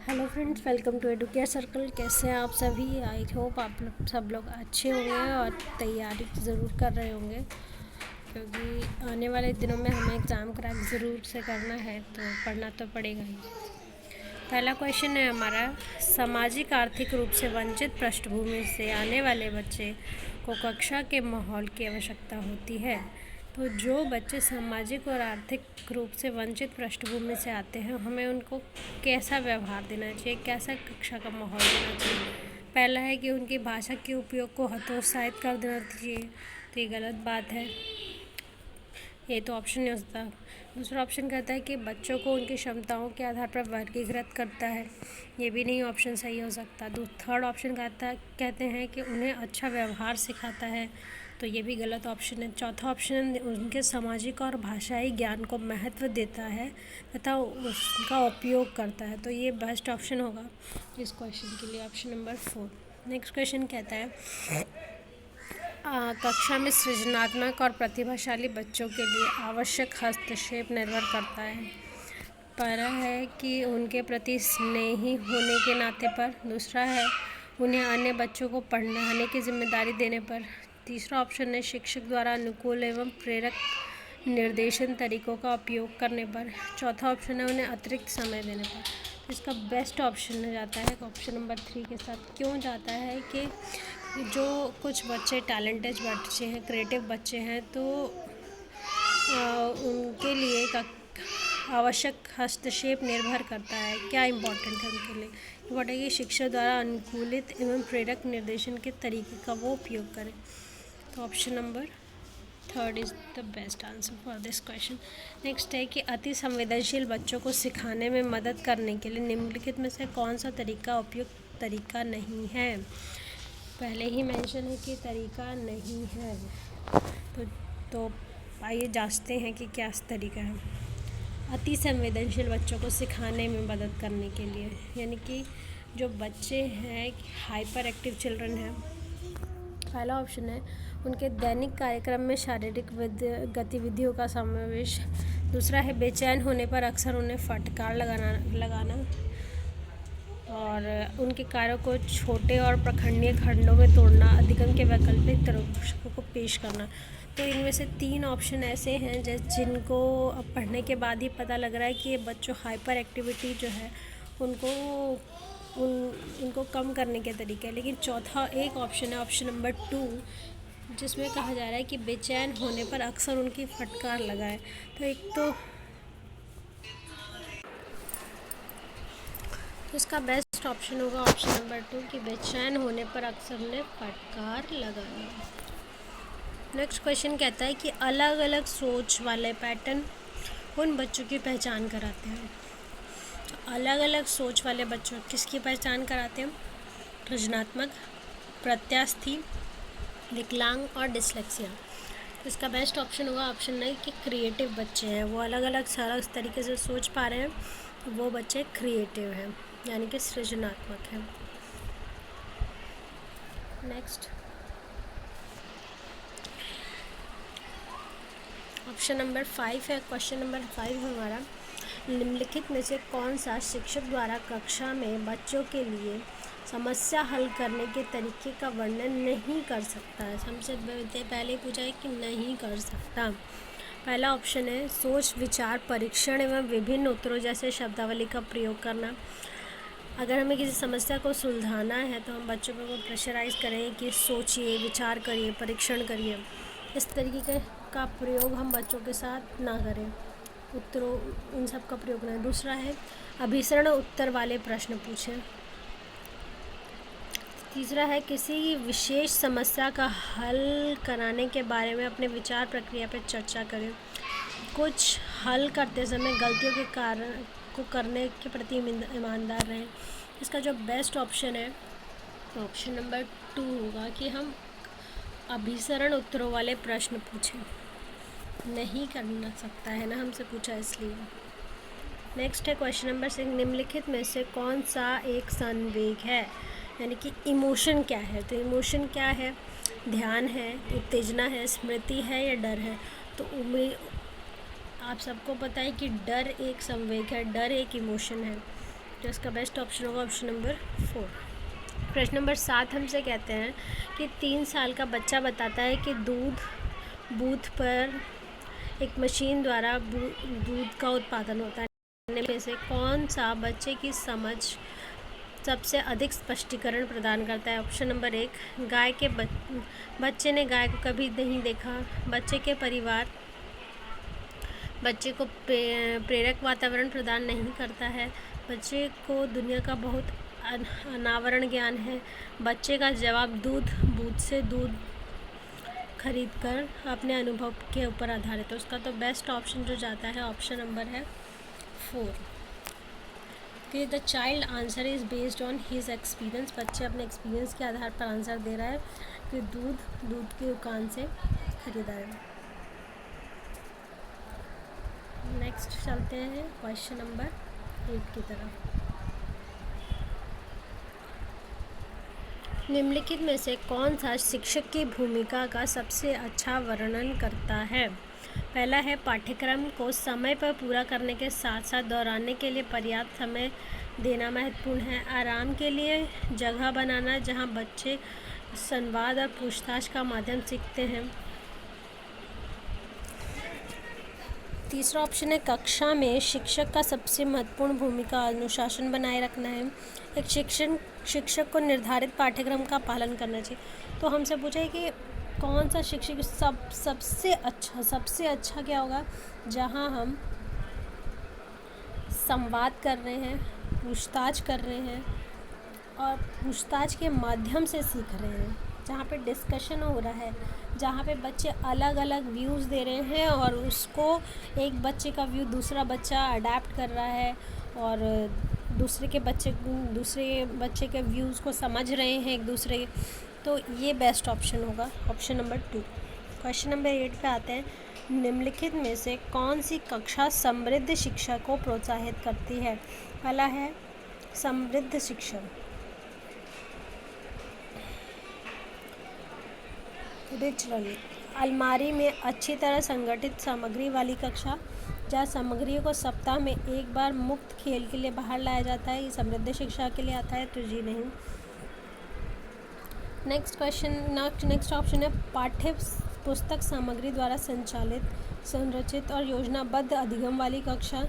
Hello friends, welcome to Educare circle. कैसे हैं आप सभी? आई होप आप सब लोग अच्छे होंगे और तैयारी ज़रूर कर रहे होंगे, क्योंकि आने वाले दिनों में हमें एग्ज़ाम क्रैक ज़रूर से करना है, तो पढ़ना तो पड़ेगा ही। पहला क्वेश्चन है हमारा, सामाजिक आर्थिक रूप से वंचित पृष्ठभूमि से आने वाले बच्चे को कक्षा के माहौल की आवश्यकता होती है। तो जो बच्चे सामाजिक और आर्थिक रूप से वंचित पृष्ठभूमि से आते हैं, हमें उनको कैसा व्यवहार देना चाहिए, कैसा कक्षा का माहौल देना चाहिए। पहला है कि उनकी भाषा के उपयोग को हतोत्साहित कर देना चाहिए, तो ये गलत बात है, ये तो ऑप्शन नहीं हो सकता। दूसरा ऑप्शन कहता है कि बच्चों को उनकी क्षमताओं के आधार पर वर्गीकृत करता है, ये भी नहीं ऑप्शन सही हो सकता। थर्ड ऑप्शन कहते हैं कि उन्हें अच्छा व्यवहार सिखाता है, तो ये भी गलत ऑप्शन है। चौथा ऑप्शन उनके सामाजिक और भाषाई ज्ञान को महत्व देता है तथा उसका उपयोग करता है, तो ये बेस्ट ऑप्शन होगा इस क्वेश्चन के लिए, ऑप्शन नंबर 4। नेक्स्ट क्वेश्चन कहता है, कक्षा में सृजनात्मक और प्रतिभाशाली बच्चों के लिए आवश्यक हस्तक्षेप निर्भर करता है। पहला है कि उनके प्रति स्नेही होने के नाते पर। दूसरा है उन्हें अन्य बच्चों को पढ़ाने की जिम्मेदारी देने पर। तीसरा ऑप्शन है शिक्षक द्वारा अनुकूल एवं प्रेरक निर्देशन तरीकों का उपयोग करने पर। चौथा ऑप्शन है उन्हें अतिरिक्त समय देने पर। तो इसका बेस्ट ऑप्शन जाता है ऑप्शन नंबर 3 के साथ। क्यों जाता है कि जो कुछ बच्चे टैलेंटेड बच्चे हैं, क्रिएटिव बच्चे हैं, तो उनके लिए आवश्यक हस्तक्षेप निर्भर करता है। क्या इम्पोर्टेंट है उनके लिए? इम्पोर्टेंट है कि शिक्षक द्वारा अनुकूलित एवं प्रेरक निर्देशन के तरीके का वो उपयोग करें। तो option number 3 is the best answer for this question. Next है कि अति संवेदनशील बच्चों को सिखाने में मदद करने के लिए निम्नलिखित में से कौन सा तरीका उपयुक्त तरीका नहीं है? पहले ही मेंशन है कि तरीका नहीं है, तो आइए जांचते हैं कि क्या तरीका है। अति संवेदनशील बच्चों को सिखाने में मदद करने के लिए, यानी कि जो बच्चे हैं हाइपर एक्टिव चिल्ड्रन हैं, पहला ऑप्शन है उनके दैनिक कार्यक्रम में शारीरिक गतिविधियों का समावेश। दूसरा है बेचैन होने पर अक्सर उन्हें फटकार लगाना और उनके कार्यों को छोटे और प्रखंडीय खंडों में तोड़ना, अधिगम के वैकल्पिक तरीकों को पेश करना। तो इनमें से 3 ऑप्शन ऐसे हैं जिनको अब पढ़ने के बाद ही पता लग रहा है कि ये बच्चों हाइपर एक्टिविटी जो है उनको कम करने के तरीके हैं। लेकिन चौथा एक ऑप्शन है, ऑप्शन नंबर 2, जिसमें कहा जा रहा है कि बेचैन होने पर अक्सर उनकी फटकार लगाए। तो एक तो इसका बेस्ट ऑप्शन होगा ऑप्शन नंबर 2 कि बेचैन होने पर अक्सर उन्हें फटकार लगाना। नेक्स्ट क्वेश्चन कहता है कि अलग अलग सोच वाले पैटर्न उन बच्चों की पहचान कराते हैं। तो अलग अलग सोच वाले बच्चों किसकी पहचान कराते हैं? सृजनात्मक, प्रत्यास्थी, विकलांग और डिसलेक्सिया। तो इसका बेस्ट ऑप्शन होगा ऑप्शन नहीं कि क्रिएटिव बच्चे हैं, वो अलग अलग सारा इस तरीके से सोच पा रहे हैं, तो वो बच्चे क्रिएटिव हैं, यानी कि सृजनात्मक हैं। नेक्स्ट ऑप्शन नंबर 5 है, क्वेश्चन नंबर 5 हमारा, निम्नलिखित में से कौन सा शिक्षक द्वारा कक्षा में बच्चों के लिए समस्या हल करने के तरीके का वर्णन नहीं कर सकता है? हमसे पहले पूछा है कि नहीं कर सकता। पहला ऑप्शन है सोच विचार परीक्षण एवं विभिन्न उत्तरों जैसे शब्दावली का प्रयोग करना। अगर हमें किसी समस्या को सुलझाना है तो हम बच्चों को प्रेशराइज करें कि सोचिए, विचार करिए, परीक्षण करिए। इस तरीके का प्रयोग हम बच्चों के साथ ना करें, उत्तरों इन सब का प्रयोग करें। दूसरा है अभिसरण उत्तर वाले प्रश्न पूछें। तीसरा है किसी विशेष समस्या का हल कराने के बारे में अपने विचार प्रक्रिया पर चर्चा करें। कुछ हल करते समय गलतियों के कारण को करने के प्रति ईमानदार रहें। इसका जो बेस्ट ऑप्शन है ऑप्शन नंबर 2 होगा कि हम अभिसरण उत्तरों वाले प्रश्न पूछें। नहीं करना सकता है ना, हमसे पूछा इसलिए। नेक्स्ट है क्वेश्चन नंबर 6, निम्नलिखित में से कौन सा एक संवेग है, यानी कि इमोशन क्या है? तो इमोशन क्या है? ध्यान है, उत्तेजना है, स्मृति है या डर है? तो आप सबको पता है कि डर एक संवेग है, डर एक इमोशन है। तो इसका बेस्ट ऑप्शन होगा ऑप्शन नंबर 4। प्रश्न नंबर 7 हमसे कहते हैं कि 3 साल का बच्चा बताता है कि दूध बूथ पर एक मशीन द्वारा दूध का उत्पादन होता है। में से कौन सा बच्चे की समझ सबसे अधिक स्पष्टीकरण प्रदान करता है? ऑप्शन नंबर 1, गाय के बच्चे ने गाय को कभी नहीं देखा। बच्चे के परिवार बच्चे को प्रेरक वातावरण प्रदान नहीं करता है। बच्चे को दुनिया का बहुत अनावरण ज्ञान है। बच्चे का जवाब दूध बूथ से दूध खरीदकर अपने अनुभव के ऊपर आधारित है। उसका तो बेस्ट ऑप्शन जो जाता है ऑप्शन नंबर है 4 कि the child answer is based on his experience. बच्चे अपने एक्सपीरियंस के आधार पर आंसर दे रहा है कि दूध की दुकान से खरीदा है। नेक्स्ट चलते हैं क्वेश्चन नंबर 8 की तरफ। निम्नलिखित में से कौन सा शिक्षक की भूमिका का सबसे अच्छा वर्णन करता है? पहला है, पाठ्यक्रम को समय पर पूरा करने के साथ साथ दोहराने के लिए पर्याप्त समय देना महत्वपूर्ण है। आराम के लिए जगह बनाना जहां बच्चे संवाद और पूछताछ का माध्यम सीखते हैं। तीसरा ऑप्शन है, कक्षा में शिक्षक का सबसे महत्वपूर्ण भूमिका अनुशासन बनाए रखना है। एक शिक्षक को निर्धारित पाठ्यक्रम का पालन करना चाहिए। तो हमसे पूछा है कि कौन सा शिक्षक सबसे अच्छा क्या होगा? जहां हम संवाद कर रहे हैं, पूछताछ कर रहे हैं और पूछताछ के माध्यम से सीख रहे हैं, जहाँ पे डिस्कशन हो रहा है, जहाँ पे बच्चे अलग अलग व्यूज़ दे रहे हैं और उसको एक बच्चे का व्यू दूसरा बच्चा अडेप्ट कर रहा है और दूसरे बच्चे के व्यूज़ को समझ रहे हैं एक दूसरे के। तो ये बेस्ट ऑप्शन होगा ऑप्शन नंबर 2। क्वेश्चन नंबर 8 पे आते हैं। निम्नलिखित में से कौन सी कक्षा समृद्ध शिक्षा को प्रोत्साहित करती है? पहला है, समृद्ध शिक्षा। रिच लर्निंग, अलमारी में अच्छी तरह संगठित सामग्री वाली कक्षा, जहाँ सामग्रियों को सप्ताह में एक बार मुक्त खेल के लिए बाहर लाया जाता है, ये समृद्ध शिक्षा के लिए आता है। तो जी नहीं। नेक्स्ट ऑप्शन है, पाठ्य पुस्तक सामग्री द्वारा संरचित और योजनाबद्ध अधिगम वाली कक्षा।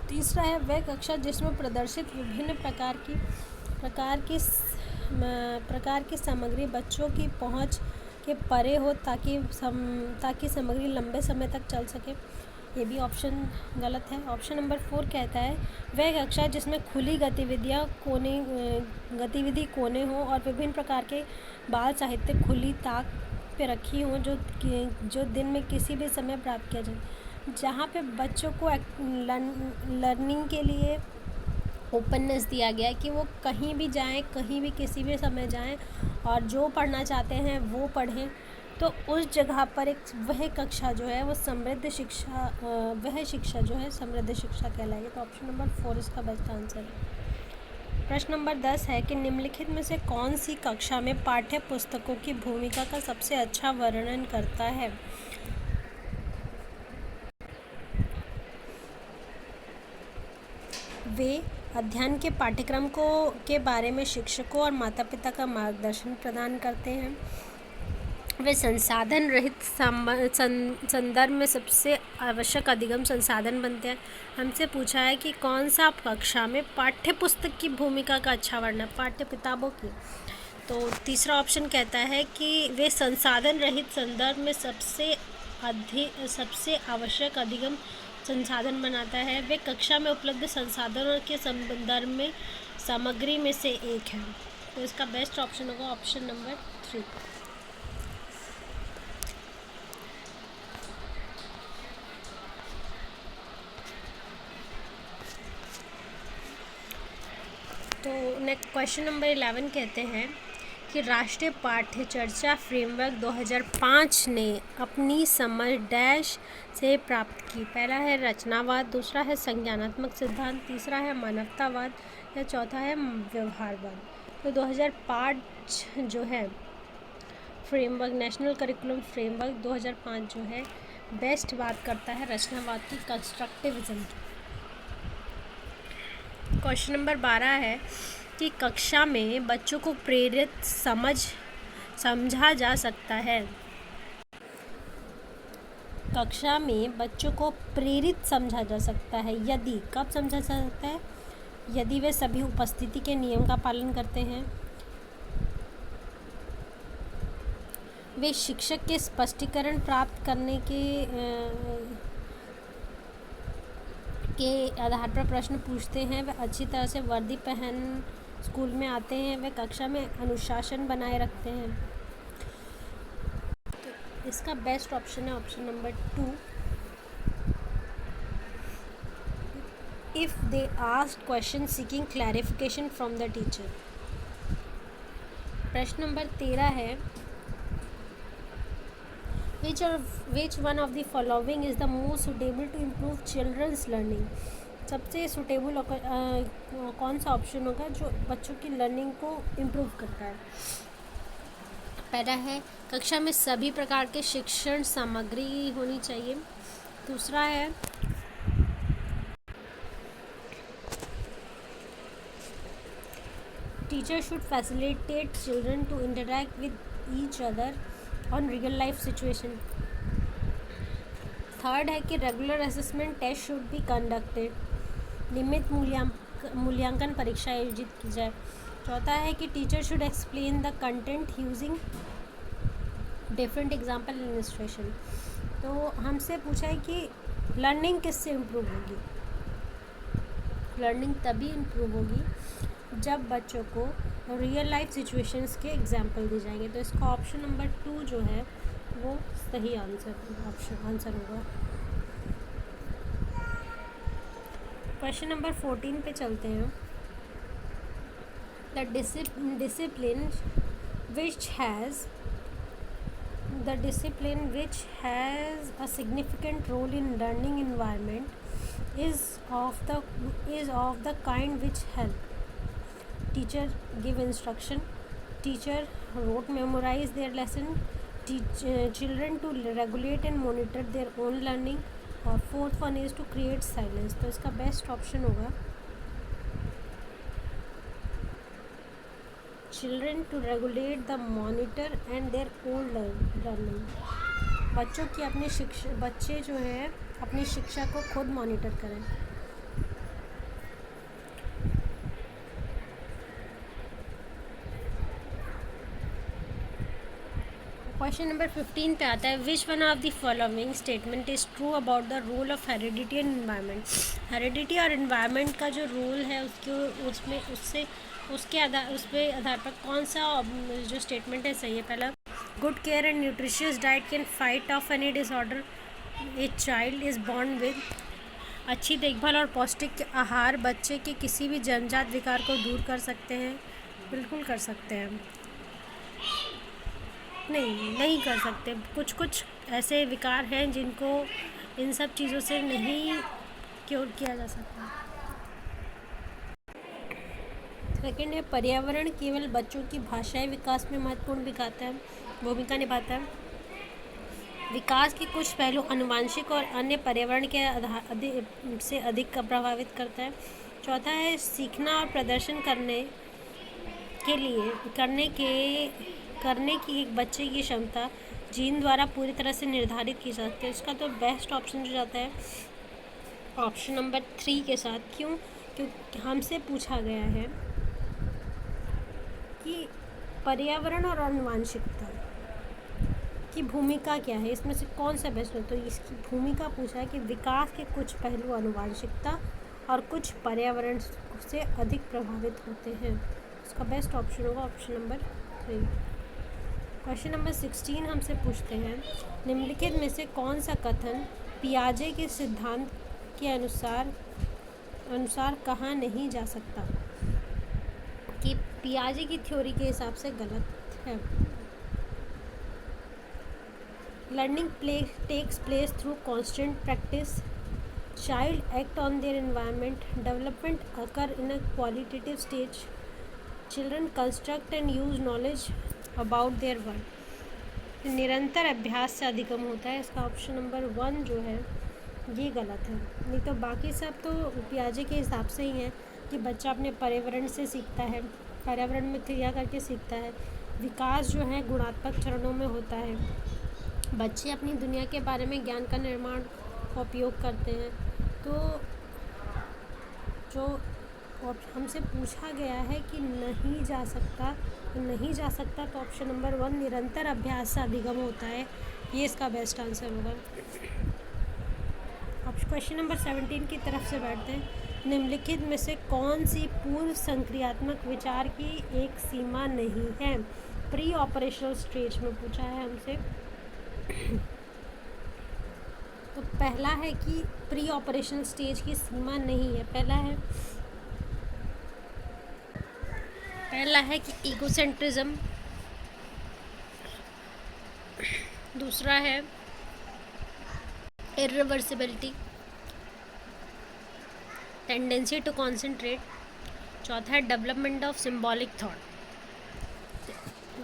तीसरा है, वह कक्षा जिसमें प्रदर्शित विभिन्न प्रकार की सामग्री बच्चों की पहुंच के परे हो ताकि सामग्री लंबे समय तक चल सके। ये भी ऑप्शन गलत है। ऑप्शन नंबर 4 कहता है, वह कक्षा जिसमें खुली गतिविधि कोने हो और विभिन्न प्रकार के बाल साहित्य खुली ताक पे रखी हो जो दिन में किसी भी समय प्राप्त किया जाए। जहाँ पे बच्चों को लर्निंग के लिए ओपननेस दिया गया है कि वो कहीं भी जाएं, कहीं भी किसी भी समय जाएं और जो पढ़ना चाहते हैं वो पढ़ें। तो उस जगह पर वह कक्षा जो है वो समृद्ध शिक्षा जो है समृद्ध शिक्षा कहलाएगी। तो ऑप्शन नंबर 4 इसका बेस्ट आंसर है। प्रश्न नंबर 10 है कि निम्नलिखित में से कौन सी कक्षा में पाठ्य पुस्तकों की भूमिका का सबसे अच्छा वर्णन करता है? वे अध्ययन के पाठ्यक्रम के बारे में शिक्षकों और माता पिता का मार्गदर्शन प्रदान करते हैं। वे संसाधन रहित संदर्भ में सबसे आवश्यक अधिगम संसाधन बनते हैं। हमसे पूछा है कि कौन सा कक्षा में पाठ्य पुस्तक की भूमिका का अच्छा वर्णन, पाठ्य किताबों की। तो तीसरा ऑप्शन कहता है कि वे संसाधन रहित संदर्भ में सबसे आवश्यक अधिगम संसाधन बनाता है। वे कक्षा में उपलब्ध संसाधनों के संदर्भ में सामग्री में से एक है। तो इसका बेस्ट ऑप्शन होगा ऑप्शन नंबर 3। तो नेक्स्ट क्वेश्चन नंबर 11 कहते हैं कि राष्ट्रीय पाठ्य चर्चा फ्रेमवर्क 2005 ने अपनी समझ डैश से प्राप्त की। पहला है रचनावाद, दूसरा है संज्ञानात्मक सिद्धांत, तीसरा है मानवतावाद या चौथा है व्यवहारवाद। तो 2005 जो है फ्रेमवर्क, नेशनल करिकुलम फ्रेमवर्क 2005 जो है बेस्ट बात करता है रचनावाद की, कंस्ट्रक्टिविज्म की। क्वेश्चन नंबर 12 है कि कक्षा में बच्चों को प्रेरित समझा जा सकता है। कक्षा में बच्चों को प्रेरित समझा जा सकता है यदि, कब समझा जा सकता है? यदि वे सभी उपस्थिति के नियम का पालन करते हैं, वे शिक्षक के स्पष्टीकरण प्राप्त करने के आधार पर प्रश्न पूछते हैं, वे अच्छी तरह से वर्दी पहन स्कूल में आते हैं, वे कक्षा में अनुशासन बनाए रखते हैं। तो इसका बेस्ट ऑप्शन है option number 2। If they asked question seeking clarification from the teacher. प्रश्न नंबर 13 है Which one of the following is the most suitable to improve children's learning? सबसे सुटेबल कौन सा ऑप्शन होगा जो बच्चों की लर्निंग को इम्प्रूव करता है? पहला है कक्षा में सभी प्रकार के शिक्षण सामग्री होनी चाहिए। दूसरा है teacher should facilitate children to interact with each other on real life situation. Third है कि regular assessment test should be conducted, नियमित मूल्यांकन परीक्षा आयोजित की जाए। चौथा है कि teacher should explain the content using different example illustration. तो हमसे पूछा है कि लर्निंग किससे इम्प्रूव होगी? लर्निंग तभी इम्प्रूव होगी जब बच्चों को रियल लाइफ सिचुएशंस के एग्जाम्पल दिए जाएंगे। तो इसका ऑप्शन नंबर 2 जो है वो सही आंसर होगा। क्वेश्चन नंबर 14 पे चलते हैं। The discipline which has a significant role in learning environment is of the kind which help teacher give instruction, teacher wrote memorize their lesson, teach children to regulate and monitor their own learning, और fourth one is to create silence। तो इसका best option होगा children to regulate the monitor and their own learning। बच्चे जो है अपनी शिक्षा को खुद मॉनिटर करें। क्वेश्चन नंबर 15 पे आता है which one of the following statement is true about the role of heredity and environment. Heredity और एनवायरनमेंट का जो रोल है उस पे आधार पर कौन सा जो स्टेटमेंट है सही है? पहला, good care and nutritious diet can fight of any disorder a child is born with. अच्छी देखभाल और पौष्टिक आहार बच्चे के किसी भी जन्मजात विकार को दूर कर सकते हैं। बिल्कुल कर सकते हैं। नहीं कर सकते। कुछ ऐसे विकार हैं जिनको इन सब चीज़ों से नहीं क्योर किया जा सकता। सेकेंड है पर्यावरण केवल बच्चों की भाषाई विकास में महत्वपूर्ण भूमिका निभाता है। विकास के कुछ पहलू आनुवंशिक और अन्य पर्यावरण के से अधिक प्रभावित करता है। चौथा है सीखना और प्रदर्शन करने की एक बच्चे की क्षमता जीन द्वारा पूरी तरह से निर्धारित की जाती है। इसका तो बेस्ट ऑप्शन जो जाता है ऑप्शन नंबर 3 के साथ। क्योंकि हमसे पूछा गया है कि पर्यावरण और आनुवंशिकता की भूमिका क्या है, इसमें से कौन सा बेस्ट है? तो इसकी भूमिका पूछा है कि विकास के कुछ पहलू आनुवंशिकता और कुछ पर्यावरण से अधिक प्रभावित होते हैं। इसका बेस्ट ऑप्शन होगा ऑप्शन नंबर 3। क्वेश्चन नंबर 16 हमसे पूछते हैं निम्नलिखित में से कौन सा कथन पियाजे के सिद्धांत के अनुसार कहा नहीं जा सकता कि पियाजे की थ्योरी के हिसाब से गलत है। Learning takes place through constant practice, child act on their environment, development occur in a qualitative stage, children construct and use knowledge about their world. निरंतर अभ्यास से अधिगम होता है। इसका ऑप्शन नंबर 1 जो है ये गलत है। नहीं तो बाकी सब तो पियाजे के हिसाब से ही है कि बच्चा अपने पर्यावरण से सीखता है, पर्यावरण में क्रिया करके सीखता है। विकास जो है गुणात्मक चरणों में होता है। बच्चे अपनी दुनिया के बारे में ज्ञान का निर्माण का उपयोग करते हैं। तो जो हमसे पूछा गया है कि नहीं जा सकता, तो नहीं जा सकता तो ऑप्शन नंबर 1 निरंतर अभ्यास से अभिगम होता है, ये इसका बेस्ट आंसर होगा। अब क्वेश्चन नंबर 17 की तरफ से बढ़ते हैं। निम्नलिखित में से कौन सी पूर्व संक्रियात्मक विचार की एक सीमा नहीं है? प्री ऑपरेशनल स्टेज में पूछा है हमसे। तो पहला है कि प्री ऑपरेशनल स्टेज की सीमा नहीं है। पहला है कि ईगोसेंट्रिज्म, दूसरा है इरिवर्सिबिलिटी, टेंडेंसी टू कॉन्सेंट्रेट, चौथा है डेवलपमेंट ऑफ सिंबॉलिक थॉट।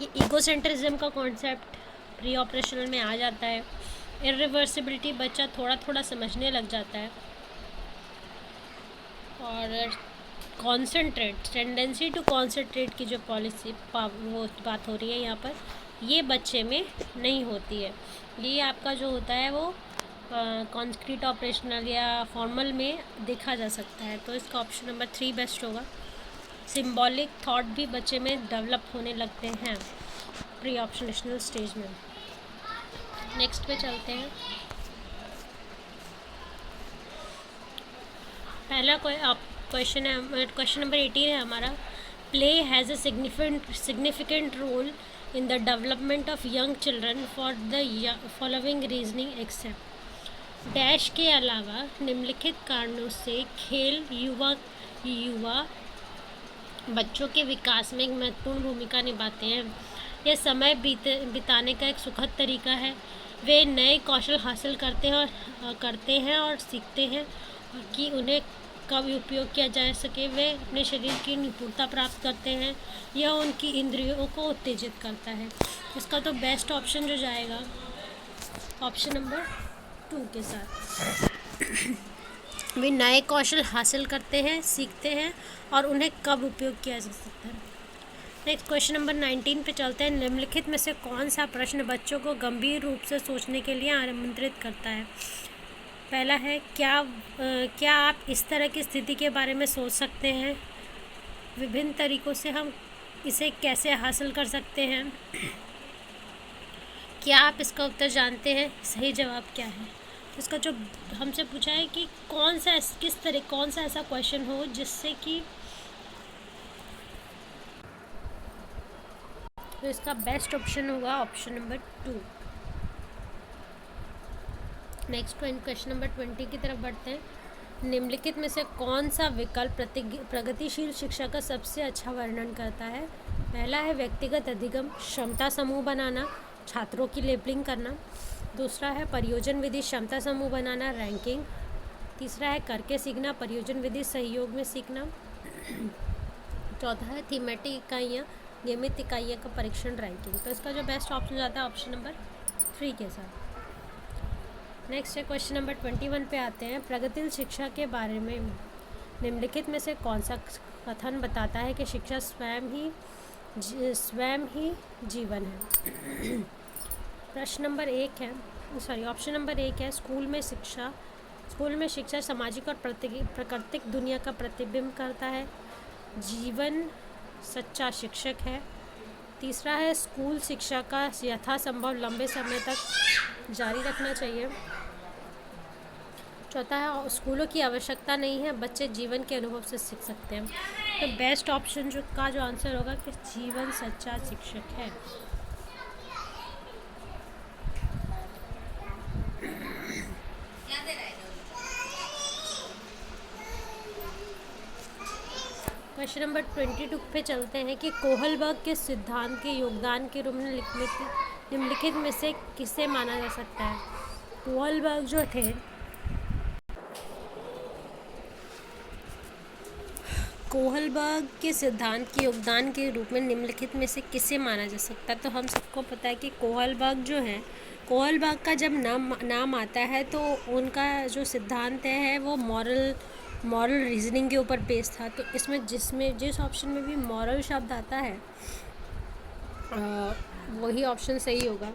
ये ईगोसेंट्रिज्म का कॉन्सेप्ट प्री ऑपरेशनल में आ जाता है। इरिवर्सिबिलिटी बच्चा थोड़ा थोड़ा समझने लग जाता है। और कॉन्सेंट्रेट, टेंडेंसी टू कॉन्सेंट्रेट की जो पॉलिसी वो बात हो रही है यहाँ पर, ये बच्चे में नहीं होती है। ये आपका जो होता है वो कॉन्क्रीट ऑपरेशनल या फॉर्मल में देखा जा सकता है। तो इसका ऑप्शन नंबर 3 बेस्ट होगा। सिंबॉलिक थॉट भी बच्चे में डेवलप होने लगते हैं प्री ऑपरेशनल स्टेज में। नेक्स्ट पे चलते हैं। पहला क्वेश्चन है, क्वेश्चन नंबर 18 है हमारा। Play has a significant role in the development of young children for the following reasoning except. Dash के अलावा निम्नलिखित कारणों से खेल युवा बच्चों के विकास में एक महत्वपूर्ण भूमिका निभाते हैं। यह समय बिताने का एक सुखद तरीका है। वे नए कौशल हासिल करते हैं और सीखते हैं कि उन्हें कब उपयोग किया जा सके। वे अपने शरीर की निपुणता प्राप्त करते हैं। यह उनकी इंद्रियों को उत्तेजित करता है। इसका तो बेस्ट ऑप्शन जो जाएगा ऑप्शन नंबर 2 के साथ। वे नए कौशल हासिल करते हैं, सीखते हैं और उन्हें कब उपयोग किया जा सकता है। नेक्स्ट क्वेश्चन नंबर 19 पे चलते हैं। निम्नलिखित में से कौन सा प्रश्न बच्चों को गंभीर रूप से सोचने के लिए आमंत्रित करता है? पहला है, क्या आप इस तरह की स्थिति के बारे में सोच सकते हैं? विभिन्न तरीकों से हम इसे कैसे हासिल कर सकते हैं? क्या आप इसका उत्तर जानते हैं? सही जवाब क्या है? इसका जो हमसे पूछा है कि कौन सा ऐसा क्वेश्चन हो जिससे कि, तो इसका बेस्ट ऑप्शन होगा option number 2। Next question number 20 की तरफ बढ़ते हैं। निम्नलिखित में से कौन सा विकल्प प्रगतिशील शिक्षा का सबसे अच्छा वर्णन करता है? पहला है व्यक्तिगत अधिगम, क्षमता समूह बनाना, छात्रों की लेबलिंग करना। दूसरा है परियोजन विधि, क्षमता समूह बनाना, रैंकिंग। तीसरा है करके सीखना, परियोजन विधि सहयोग में सीखना। चौथा है थीमेटिक इकाइयाँ, नियमित इकाइयों का परीक्षण, रैंकिंग। तो इसका जो बेस्ट ऑप्शन जाता है ऑप्शन नंबर 3 के साथ। नेक्स्ट है क्वेश्चन नंबर 21 पे आते हैं। प्रगतिशील शिक्षा के बारे में निम्नलिखित में से कौन सा कथन बताता है कि शिक्षा स्वयं ही जीवन है? प्रश्न नंबर 1 है, ऑप्शन नंबर 1 है, स्कूल में शिक्षा सामाजिक और प्राकृतिक दुनिया का प्रतिबिंब करता है। जीवन सच्चा शिक्षक है। तीसरा है, स्कूल शिक्षा का यथासंभव लंबे समय तक जारी रखना चाहिए। चौथा है, स्कूलों की आवश्यकता नहीं है, बच्चे जीवन के अनुभव से सीख सकते हैं। तो बेस्ट ऑप्शन जो आंसर होगा कि जीवन सच्चा शिक्षक है। क्वेश्चन नंबर 22 पे चलते हैं कि कोहलबर्ग के सिद्धांत के योगदान के रूप में निम्नलिखित में से किसे माना जा सकता है? कोहलबर्ग जो थे, कोहलबर्ग के सिद्धांत के योगदान के रूप में निम्नलिखित में से किसे माना जा सकता है? तो हम सबको पता है कि कोहलबर्ग जो है, कोहलबाग का जब नाम आता है तो उनका जो सिद्धांत है वो मॉरल रीजनिंग के ऊपर बेस्ड था। तो इसमें जिस ऑप्शन में भी मॉरल शब्द आता है वही ऑप्शन सही होगा।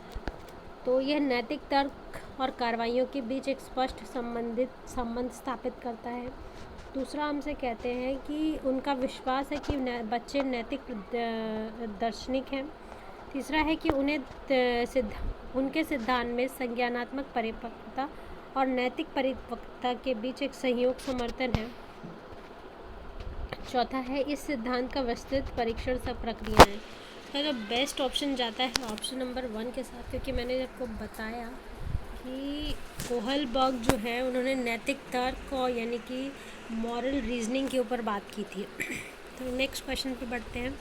तो यह नैतिक तर्क और कार्रवाइयों के बीच एक स्पष्ट संबंध स्थापित करता है। दूसरा हमसे कहते हैं कि उनका विश्वास है कि बच्चे नैतिक दार्शनिक हैं। तीसरा है कि उनके सिद्धांत में संज्ञानात्मक परिपक्वता और नैतिक परिपक्वता के बीच एक संयोग समर्थन है। चौथा है इस सिद्धांत का विस्तृत परीक्षण सब प्रक्रिया है। इसका जो बेस्ट ऑप्शन जाता है ऑप्शन नंबर 1 के साथ, क्योंकि मैंने आपको बताया कि कोहलबर्ग जो है उन्होंने नैतिक तर्क और यानी कि मॉरल रीजनिंग के ऊपर बात की थी। तो नेक्स्ट क्वेश्चन पे बढ़ते हैं।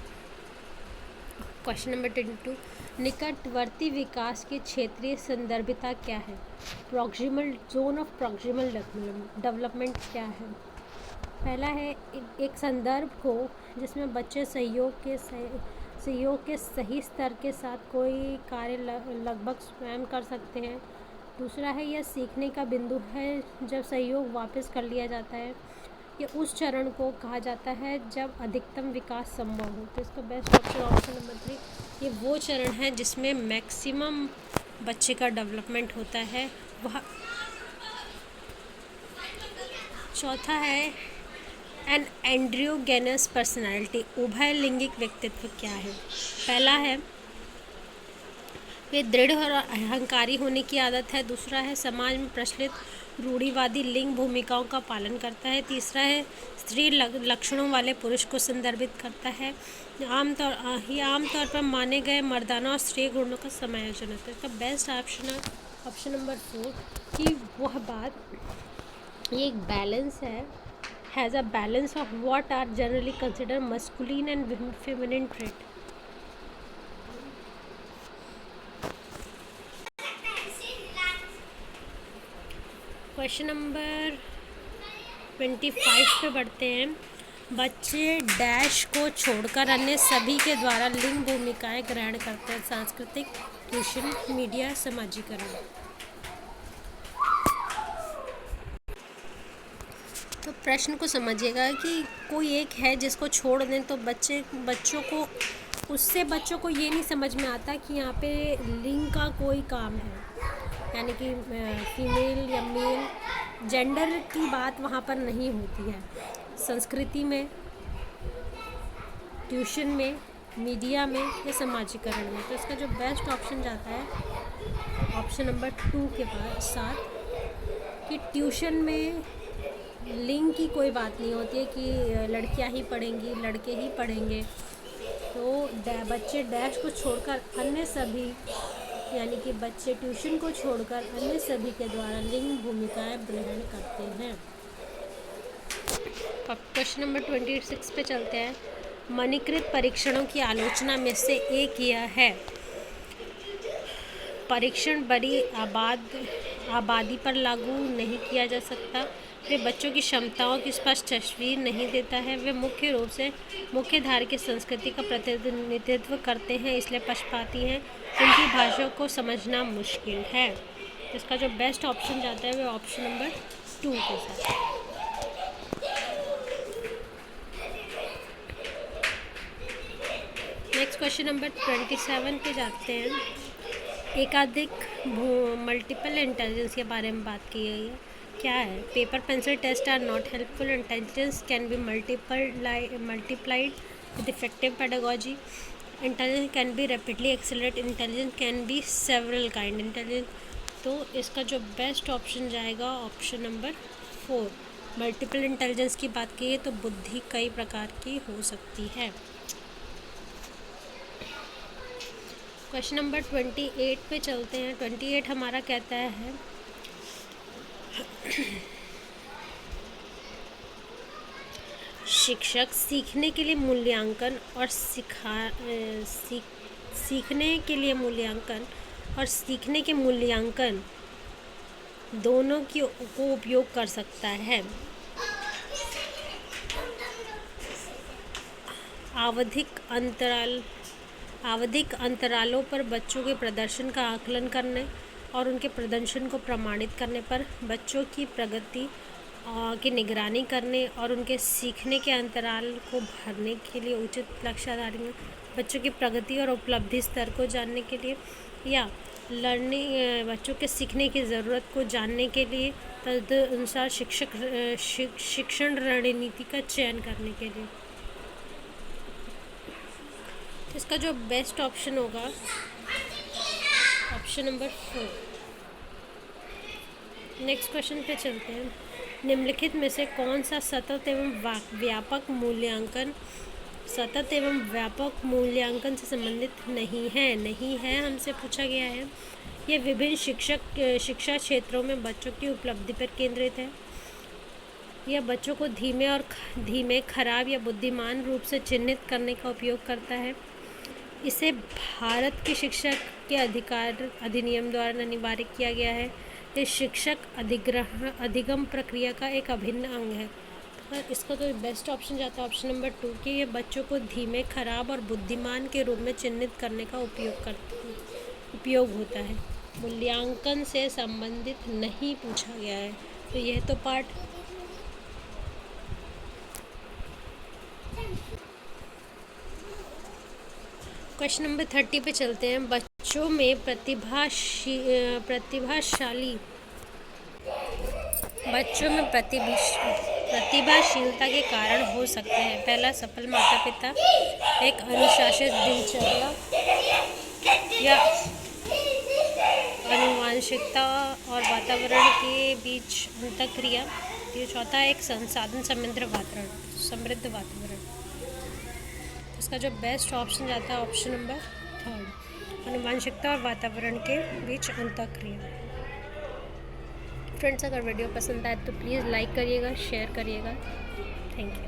क्वेश्चन नंबर 22, निकटवर्ती विकास की क्षेत्रीय संदर्भिता क्या है? Proximal zone of proximal development क्या है? पहला है एक संदर्भ को जिसमें बच्चे सहयोग के सही स्तर के साथ कोई कार्य लगभग स्वयं कर सकते हैं। दूसरा है यह सीखने का बिंदु है जब सहयोग वापस कर लिया जाता है। ये उस चरण को कहा जाता है जब अधिकतम विकास संभव हो। तो इसका बेस्ट ऑप्शन नंबर 3, ये वो चरण है जिसमें मैक्सिमम बच्चे का डेवलपमेंट होता है वह। चौथा है एन एंड्रोगेनस पर्सनालिटी, उभय लिंगिक व्यक्तित्व क्या है? पहला है वे दृढ़ और अहंकारी होने की आदत है। दूसरा है समाज में प्रचलित रूढ़िवादी लिंग भूमिकाओं का पालन करता है। तीसरा है स्त्री लक्षणों वाले पुरुष को संदर्भित करता है। आमतौर पर माने गए मर्दाना और स्त्री गुणों का समायोजन होता है। इसका बेस्ट ऑप्शन है ऑप्शन नंबर 4 कि वह बात ये एक बैलेंस है, has a balance of what are generally consider masculine and feminine trait. Question number 25 पे बढ़ते हैं। बच्चे डैश को छोड़कर अन्य सभी के द्वारा लिंग भूमिकाएं ग्रहण करते हैं। सांस्कृतिक, ट्यूशन, मीडिया, समाजीकरण। तो प्रश्न को समझिएगा कि कोई एक है जिसको छोड़ दें तो बच्चों को ये नहीं समझ में आता कि यहाँ पे लिंग का कोई काम है, यानी कि फीमेल या मेल जेंडर की बात वहाँ पर नहीं होती है। संस्कृति में, ट्यूशन में, मीडिया में या समाजीकरण में। तो इसका जो बेस्ट ऑप्शन जाता है ऑप्शन नंबर 2 के साथ कि ट्यूशन में लिंग की कोई बात नहीं होती है कि लड़कियां ही पढ़ेंगी लड़के ही पढ़ेंगे। तो बच्चे डैश को छोड़कर अन्य सभी, यानी कि बच्चे ट्यूशन को छोड़कर अन्य सभी के द्वारा लिंग भूमिकाएं ग्रहण करते हैं। क्वेश्चन नंबर 26 पे चलते हैं। मनीकृत परीक्षणों की आलोचना में से एक यह है, परीक्षण बड़ी आबादी पर लागू नहीं किया जा सकता। वे बच्चों की क्षमताओं की स्पष्ट तस्वीर नहीं देता है। वे मुख्य रूप से मुख्यधारा की संस्कृति का प्रतिनिधित्व करते हैं, इसलिए पक्षपाती हैं। उनकी भाषा को समझना मुश्किल है। इसका जो बेस्ट ऑप्शन जाता है वो ऑप्शन नंबर 2 के साथ। नेक्स्ट क्वेश्चन नंबर 27 पे जाते हैं। एकाधिक मल्टीपल इंटेलिजेंस के बारे में बात की गई है। क्या है? Paper pencil test are not helpful, intelligence can be multiplied with effective pedagogy, intelligence can be rapidly accelerate, intelligence can be several kind intelligence. तो इसका जो बेस्ट ऑप्शन जाएगा ऑप्शन नंबर 4। मल्टीपल इंटेलिजेंस की बात की है तो बुद्धि कई प्रकार की हो सकती है। क्वेश्चन नंबर 28 पे चलते हैं। 28 हमारा कहता है शिक्षक सीखने के लिए मूल्यांकन और सीखने के लिए मूल्यांकन और सीखने के मूल्यांकन दोनों को उपयोग कर सकता है। आवधिक अंतरालों पर बच्चों के प्रदर्शन का आकलन करने और उनके प्रदर्शन को प्रमाणित करने पर, बच्चों की प्रगति की निगरानी करने और उनके सीखने के अंतराल को भरने के लिए उचित लक्ष्य आधारित, बच्चों की प्रगति और उपलब्धि स्तर को जानने के लिए, या बच्चों के सीखने की ज़रूरत को जानने के लिए तदनुसार शिक्षण रणनीति का चयन करने के लिए। तो इसका जो बेस्ट ऑप्शन होगा ऑप्शन नंबर 4। नेक्स्ट क्वेश्चन पे चलते हैं। निम्नलिखित में से कौन सा सतत एवं व्यापक मूल्यांकन से संबंधित नहीं है हमसे पूछा गया है। ये विभिन्न शिक्षा क्षेत्रों में बच्चों की उपलब्धि पर केंद्रित है। यह बच्चों को धीमे, खराब या बुद्धिमान रूप से चिन्हित करने का उपयोग करता है। इसे भारत की शिक्षा के अधिनियम द्वारा अनिवार्य किया गया है। ये शिक्षक अधिगम प्रक्रिया का एक अभिन्न अंग है। और इसका तो बेस्ट ऑप्शन जाता है ऑप्शन नंबर 2 कि ये बच्चों को धीमे, खराब और बुद्धिमान के रूप में चिन्हित करने का उपयोग होता है। मूल्यांकन से संबंधित नहीं पूछा गया है, तो यह तो पार्ट क्वेश्चन नंबर 30 पे चलते हैं। बच्चों में प्रतिभाशीलता के कारण हो सकते हैं। पहला, सफल माता पिता, एक अनुशासित दिनचर्या या आनुवंशिकता और वातावरण के बीच अंतःक्रिया। ये चौथा, एक संसाधन समृद्ध वातावरण। इसका जो बेस्ट ऑप्शन जाता है ऑप्शन नंबर 3, आनुवंशिकता और वातावरण के बीच अंतःक्रिया। फ्रेंड्स, अगर वीडियो पसंद आए तो प्लीज़ लाइक करिएगा, शेयर करिएगा। Thank you.